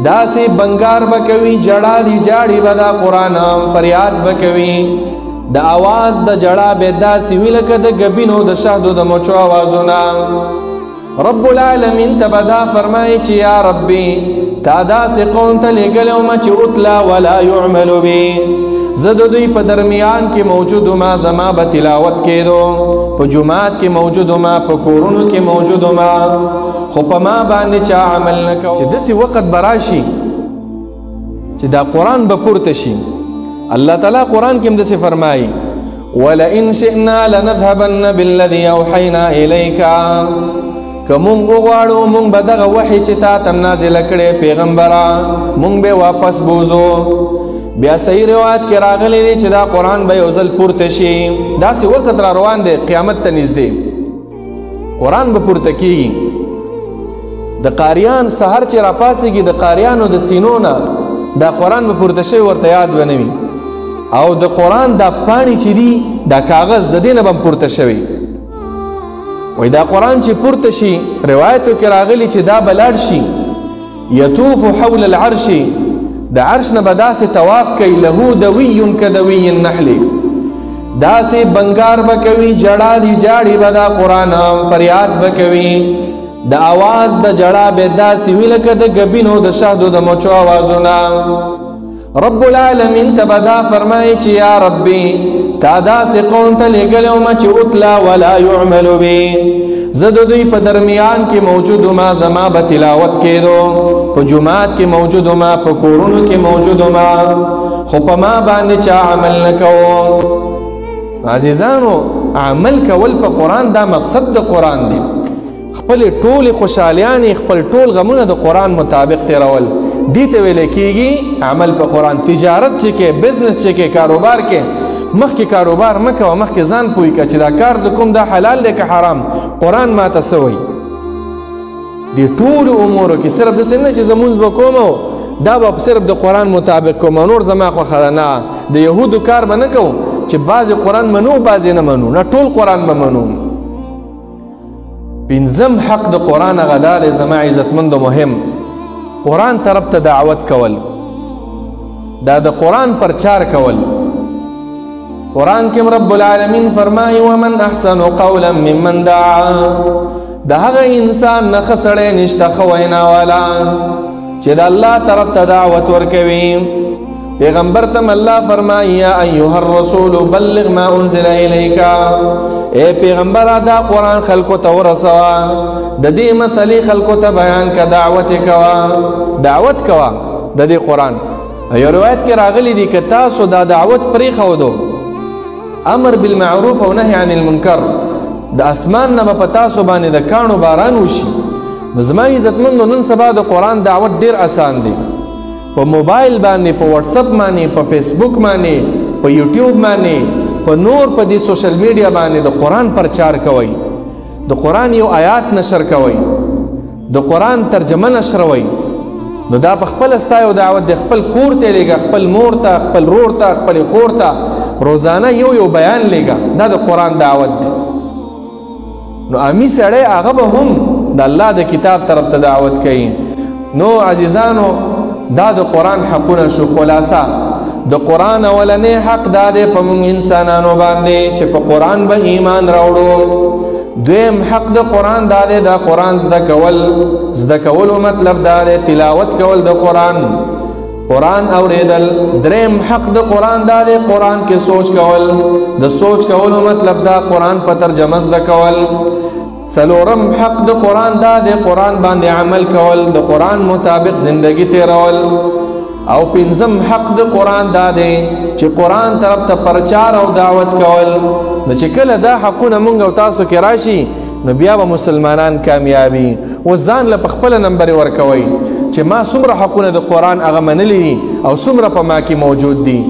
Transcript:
داسې بنگار بکوي جړا دی جاړي به دا قرآن فریاد بکوي د آواز د جړا به داسې وي لکه د ګبینو د شهدو د مچو آوازونه رب العالمین ته به دا فرمایي چې یا ربي تا داسې قوم ته لېږلی ومه چې اتلا ولا یعمل بي زه د دوی په درمیان کې موجود ومه زما به تلاوت کېدو په جومات کې موجود ومه په کورونو کې موجود ومه خو په ما باندې چا عمل نه کوو چې داسې وخت به راشي چې دا قرآن به پورته شي الله تعالی قرآن کې هم داسې فرمایي ولئن شئنا لنذهبن بالذي اوحینا الیک که مونږ وغواړو مونږ به دغه وحی چې تا ته نازله کړې پیغمبره مونږ به واپس بوزو بیا صحیح روایت کې راغلی دی چې دا قرآن به یو ځل پورته شي داسې وخت را روان دی قیامت ته نږدې قرآن به پورته کېږي د قاریان سحر چې راپاسېږي د قاریانو د سینو نه دا قرآن به پورته شوی ورته یاد به نه وي او د قرآن دا پاڼې چې دي دا کاغذ د دې نه به پورته شوی وای دا قرآن چې پورته شي روایتو کې راغلی چې دا به لاړ شي یطوف حول العرش د عرش نه به داسې طواف کوي له دوی کدوی النحل داسې بنگار به کوي جړا دی جاړي به دا قرآن فریاد به کوي د آواز د جړا به داسې وي لکه د ګبینو د شهدو د مچو آوازونه رب العالمین ته به دا فرمایي چې یا ربي تا داسې قوم ته لېږلی ومه چې اتلا ولا یعمل بي زه د دوی په درمیان کې موجود ومه زما به تلاوت کېدو په جومات کې موجود ومه په کورونو کې موجود ومه خو په ما باندې چا عمل نه کوو عزیزانو عمل کول په قرآن دا مقصد د قرآن دی خپل ټولې خوشحالیانې خپل ټول غمونه د قرآن مطابق تیرول دې ته ویل کېږي عمل په قرآن تجارت چې کې بزنس چې کې کاروبار کې مخکې کاروبار مه کوه مخکې ځان پوه کړه چې دا کار زه کوم دا حلال دی که حرام قرآن ماته څه وایي دې ټولو امورو کې صرف داسې نه چې زه مونځ به کوم او دا به صرف د قرآن مطابق کوم نور زما خوښه ده نه د یهودو کار به نه کوو چې بعضې قرآن منو بعضې نه منو نه ټول قرآن به منو پنځم حق د قرآن هغه دا دی زما عزتمندو مهم قرآن طرف ته دعوت کول دا د قرآن پرچار کول قرآن کې رب العالمین فرمایي ومن احسن قولا ممن دعا د هغه انسان نه ښه سړی نشته ښه وینا والا چې د الله طرف ته دعوت ورکوي پیغمبر تم الله فرمایي یا ایها الرسول بلغ ما انزل الیک اے پیغمبر دا قرآن خلکو ته ورسوه د دې مسلې خلکو ته بیان کا دعوت کوا د دې قرآن یو روایت کې راغلی دی که تاسو دا دعوت پرېښودو امر بالمعروف او نهی عن المنکر د اسمان نه به په تاسو باندې د کاڼو باران وشي نو زما عزتمندو نن سبا د قرآن دعوت ډېر اسان دی په موبایل باندې په واتساپ باندې په فیسبوک باندې په یوټیوب باندې په نور په دې سوشل میډیا باندې د قرآن پرچار کوئ د قرآن یو آیات نشر کوئ د قرآن ترجمه نشروئ نو دا په خپل ستایو دعوت د خپل کور ته لېږه خپل مور ته خپل رور ته خپل خور ته روزانه یو بیان لېږه دا د قرآن دعوت دی نو امی سړی هغه به هم د الله د کتاب طرف ته دعوت کوي نو عزیزانو دا د قرآن حقونه شو خلاصه د قرآن اولنې حق دا دی په موږ انسانانو باندې چې په قرآن به ایمان راوړو دویم حق د قرآن دا دی دا قرآن زده کولو مطلب دا دی تلاوت کول د قرآن اوریدل دریم حق د قرآن دا دی قرآن کې سوچ کول د سوچ کولو مطلب دا قرآن په ترجمه زده کول څلورم حق د قرآن دا دی قرآن باندې عمل کول د قرآن مطابق زندگی تیرول او پنځم حق د قرآن دا دی چې قرآن طرف ته پرچار او دعوت کول نو چې کله دا حقونه مونږ او تاسو کې راشي نو بیا به مسلمانان کامیابي اوس ځان له په خپله نمبرې ورکوئ چې ما څومره حقونه د قرآن هغه منلي دي او څومره په ما کې موجود دي